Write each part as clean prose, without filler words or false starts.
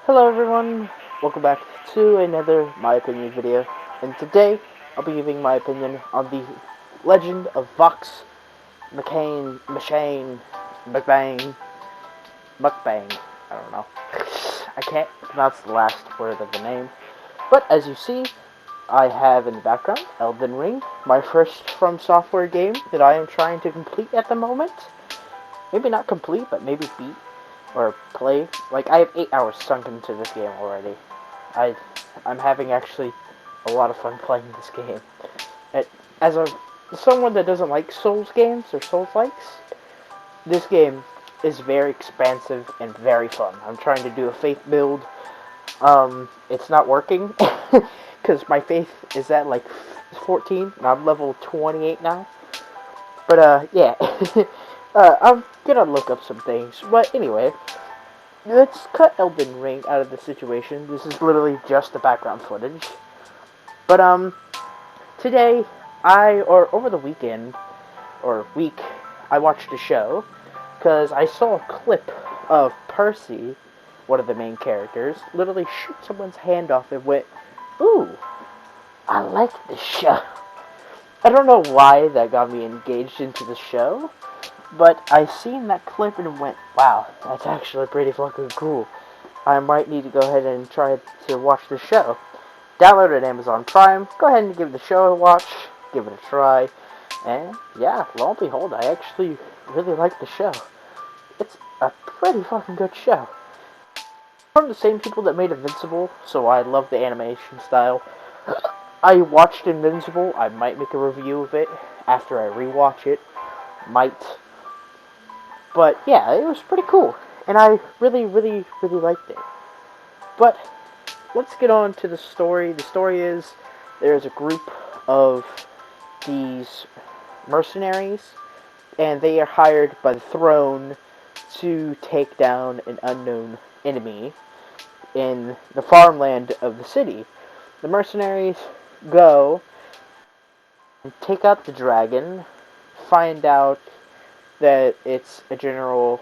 Hello everyone, welcome back to another My Opinion video, and today I'll be giving my opinion on the Legend of Vox Machine, Mukbang, I don't know. I can't pronounce the last word of the name, but as you see, I have in the background Elden Ring, my first From Software game that I am trying to complete at the moment. Maybe not complete, but maybe beat. Or play. Like, I have 8 hours sunk into this game already. I'm having actually a lot of fun playing this game. As someone that doesn't like Souls games or Souls-likes, this game is very expansive and very fun. I'm trying to do a faith build. It's not working because my faith is at like 14 and I'm level 28 now. But yeah. I'm gonna look up some things. But anyway, let's cut Elden Ring out of the situation. This is literally just the background footage. But today, over the weekend, or week, I watched a show, because I saw a clip of Percy, one of the main characters, literally shoot someone's hand off and went, "Ooh, I like this show." I don't know why that got me engaged into the show, but I seen that clip and went, wow, that's actually pretty fucking cool. I might need to go ahead and try to watch the show. Download it on Amazon Prime. Go ahead and give the show a watch. Give it a try. And yeah, lo and behold, I actually really like the show. It's a pretty fucking good show. From the same people that made Invincible, so I love the animation style. I watched Invincible. I might make a review of it after I rewatch it. Might. But yeah, it was pretty cool, and I really liked it. But let's get on to the story. The story is there's a group of these mercenaries, and they are hired by the throne to take down an unknown enemy in the farmland of the city. The mercenaries go and take out the dragon, find out that it's a general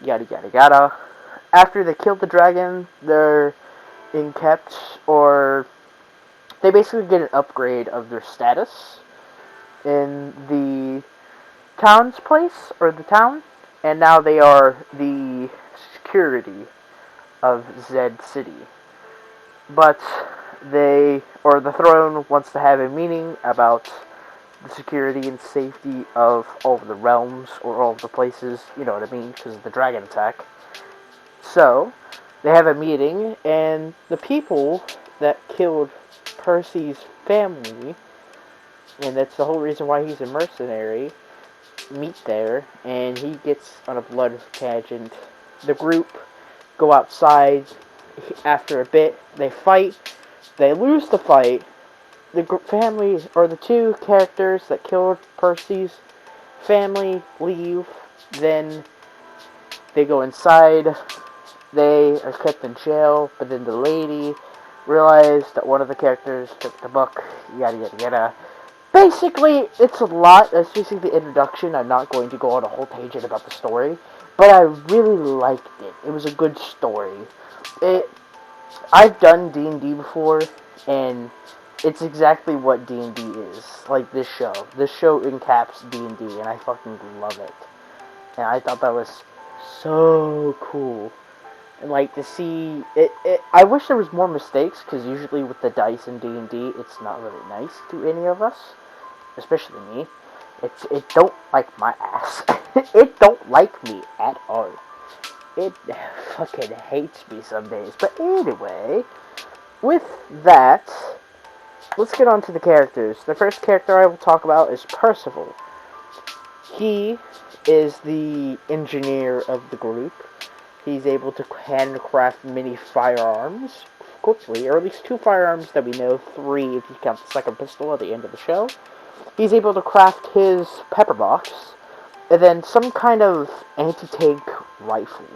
yada yada yada. After they kill the dragon, they're kept, or they basically get an upgrade of their status in the town's place, or the town, and now they are the security of Zed City. But the throne wants to have a meeting about the security and safety of all of the realms, or all of the places, you know what I mean, because of the dragon attack. So, they have a meeting, and the people that killed Percy's family, and that's the whole reason why he's a mercenary, meet there, and he gets on a blood tangent. The group go outside. After a bit, they fight. They lose the fight. The family, or the two characters that killed Percy's family, leave. Then they go inside. They are kept in jail, but then the lady realized that one of the characters took the book, yada yada yada. Basically, it's a lot. That's basically the introduction. I'm not going to go on a whole tangent about the story, but I really liked it. It was a good story. I've done D&D before, and it's exactly what D&D is. Like this show. This show encaps D&D, and I fucking love it. And I thought that was so cool. And like to see it, I wish there was more mistakes, because usually with the dice in D&D, it's not really nice to any of us, especially me. It don't like my ass. It don't like me at all. It fucking hates me some days. But anyway, with that, let's get on to the characters. The first character I will talk about is Percival. He is the engineer of the group. He's able to handcraft many firearms quickly, or at least 2 firearms that we know, 3 if you count the second pistol at the end of the show. He's able to craft his pepper box, and then some kind of anti-tank rifle.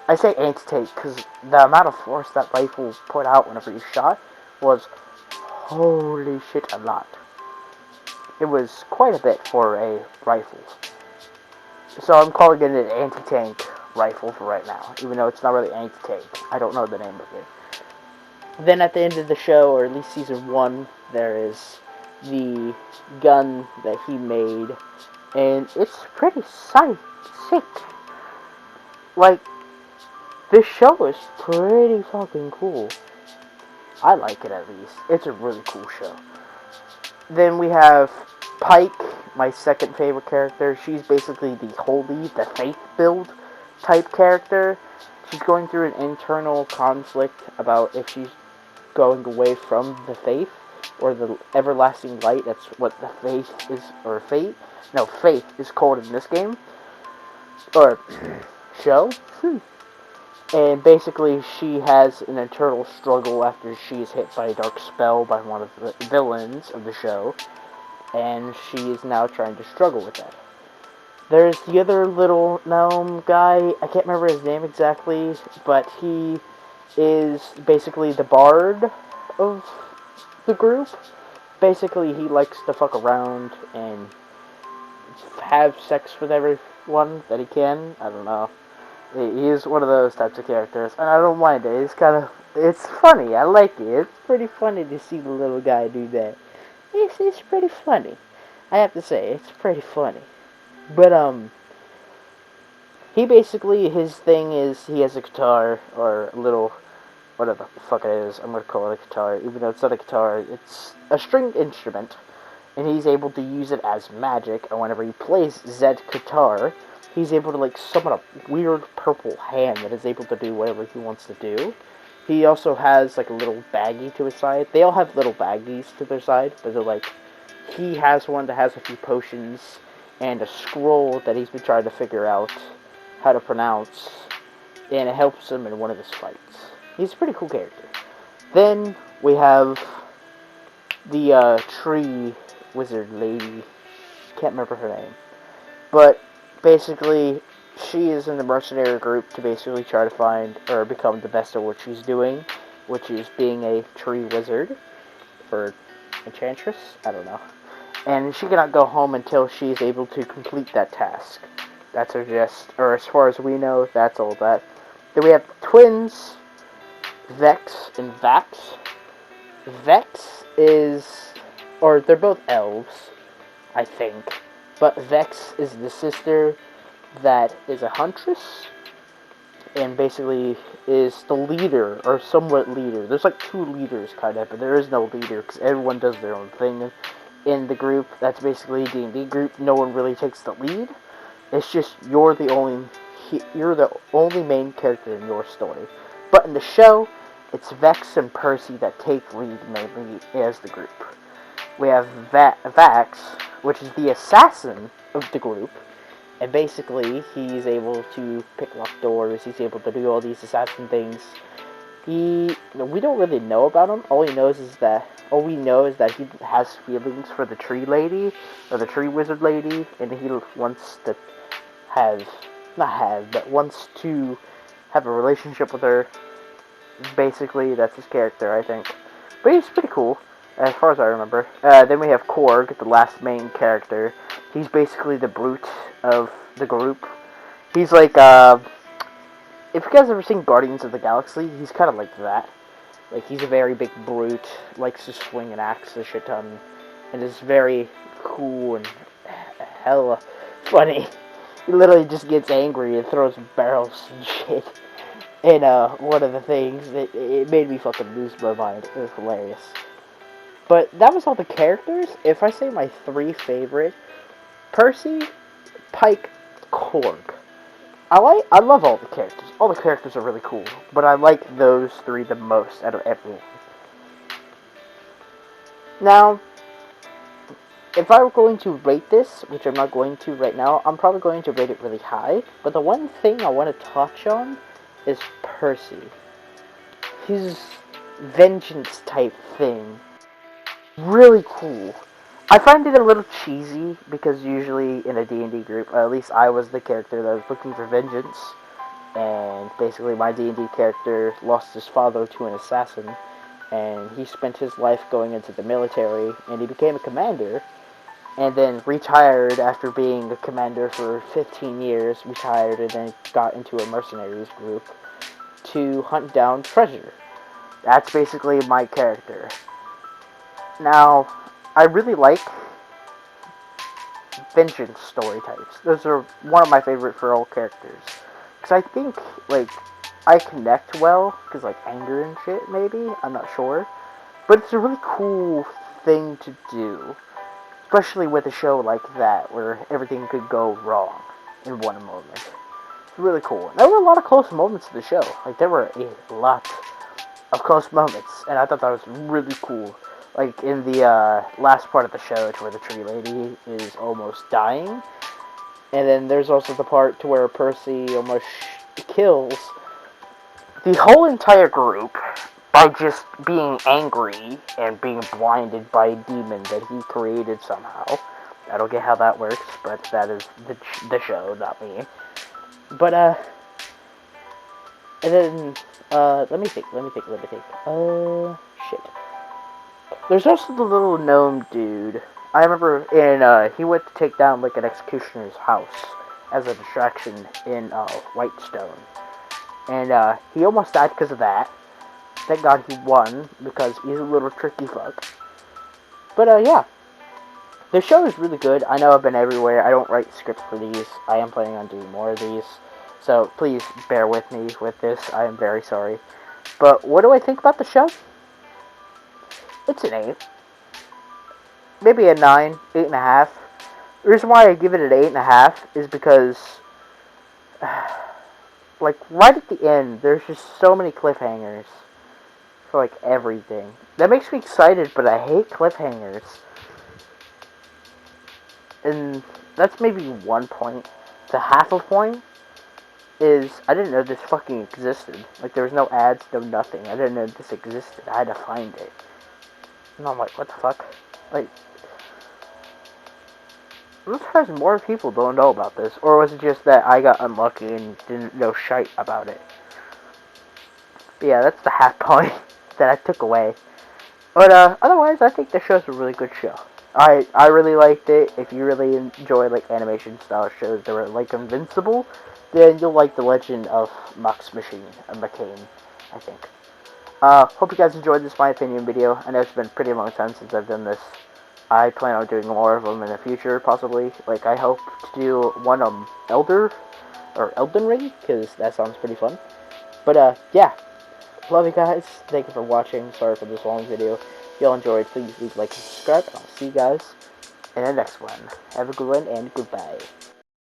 I say anti-tank because the amount of force that rifle put out whenever you shot was, holy shit, a lot. It was quite a bit for a rifle. So I'm calling it an anti-tank rifle for right now, even though it's not really anti-tank. I don't know the name of it. Then at the end of the show, or at least season 1, there is the gun that he made, and it's pretty sick. Like, this show is pretty fucking cool. I like it, at least. It's a really cool show. Then we have Pike, my second favorite character. She's basically the holy, the faith build type character. She's going through an internal conflict about if she's going away from the faith or the everlasting light. That's what the faith is, or fate. No, faith is called in this game or show. And basically, she has an internal struggle after she is hit by a dark spell by one of the villains of the show, and she is now trying to struggle with that. There's the other little gnome guy. I can't remember his name exactly, but he is basically the bard of the group. Basically, he likes to fuck around and have sex with everyone that he can. I don't know. He is one of those types of characters, and I don't mind it. It's funny. I like it. It's pretty funny to see the little guy do that. It's pretty funny. I have to say, it's pretty funny. But, he basically, his thing is, he has a guitar, or a little, whatever the fuck it is, I'm gonna call it a guitar, even though it's not a guitar, it's a stringed instrument, and he's able to use it as magic, and whenever he plays Zed guitar, he's able to, like, summon a weird purple hand that is able to do whatever he wants to do. He also has, like, a little baggie to his side. They all have little baggies to their side, but they're, like, he has one that has a few potions and a scroll that he's been trying to figure out how to pronounce, and it helps him in one of his fights. He's a pretty cool character. Then we have the tree wizard lady. Can't remember her name. But basically, she is in the mercenary group to basically try to find or become the best at what she's doing, which is being a tree wizard or enchantress. I don't know. And she cannot go home until she is able to complete that task. That's her or as far as we know, that's all that. Then we have twins, Vex and Vax. Vex is, or they're both elves, I think. But Vex is the sister that is a huntress, and basically is the leader, or somewhat leader. There's like two leaders, kind of, but there is no leader, because everyone does their own thing in the group. That's basically a D&D group. No one really takes the lead. It's just you're the only main character in your story. But in the show, it's Vex and Percy that take lead mainly as the group. We have Vax, which is the assassin of the group, and basically he's able to pick lock doors. He's able to do all these assassin things. We don't really know about him. All we know is that he has feelings for the tree lady, or the tree wizard lady, and he wants to wants to have a relationship with her. Basically, that's his character, I think. But he's pretty cool, as far as I remember. Then we have Korg, the last main character. He's basically the brute of the group. He's like, if you guys have ever seen Guardians of the Galaxy, he's kind of like that. Like, he's a very big brute, likes to swing an axe a shit ton, and is very cool and hella funny. He literally just gets angry and throws barrels and shit. And, one of the things, it made me fucking lose my mind. It was hilarious. But that was all the characters. If I say my three favorite, Percy, Pike, Korg. I love all the characters. All the characters are really cool, but I like those three the most out of everyone. Now, if I were going to rate this, which I'm not going to right now, I'm probably going to rate it really high. But the one thing I want to touch on is Percy. His vengeance type thing. Really cool. I find it a little cheesy, because usually in a D&D group, at least I was the character that was looking for vengeance, and basically my D&D character lost his father to an assassin, and he spent his life going into the military, and he became a commander, and then retired after being a commander for 15 years, retired, and then got into a mercenaries group to hunt down treasure. That's basically my character. Now, I really like vengeance story types. Those are one of my favorite for all characters. Because I think, like, I connect well, because, like, anger and shit, maybe? I'm not sure. But it's a really cool thing to do. Especially with a show like that, where everything could go wrong in one moment. It's really cool. There were a lot of close moments in the show. Like, there were a lot of close moments, and I thought that was really cool. Like, in the last part of the show, to where the tree lady is almost dying. And then there's also the part to where Percy almost kills the whole entire group by just being angry and being blinded by a demon that he created somehow. I don't get how that works, but that is the show, not me. But, and then, let me think. Shit. There's also the little gnome dude. I remember he went to take down, like, an executioner's house as a distraction in, Whitestone. And, he almost died because of that. Thank God he won, because he's a little tricky fuck. But, yeah. The show is really good. I know I've been everywhere. I don't write scripts for these. I am planning on doing more of these. So, please bear with me with this. I am very sorry. But, what do I think about the show? It's an 8. Maybe a 9, 8.5. The reason why I give it an 8.5 is because, like, right at the end, there's just so many cliffhangers for, like, everything. That makes me excited, but I hate cliffhangers. And that's maybe one point. To half a point is, I didn't know this fucking existed. Like, there was no ads, no nothing. I didn't know this existed. I had to find it. And I'm like, what the fuck? Like, I'm surprised more people don't know about this. Or was it just that I got unlucky and didn't know shite about it? But yeah, that's the half point that I took away. But otherwise, I think the show's a really good show. I really liked it. If you really enjoy, like, animation style shows that were, like, Invincible, then you'll like The Legend of Machina, I think. Hope you guys enjoyed this My Opinion video. I know it's been a pretty long time since I've done this. I plan on doing more of them in the future, possibly. Like, I hope to do one on Elden Ring, because that sounds pretty fun. But, yeah. Love you guys. Thank you for watching. Sorry for this long video. If y'all enjoyed, please leave a like and subscribe. And I'll see you guys in the next one. Have a good one, and goodbye.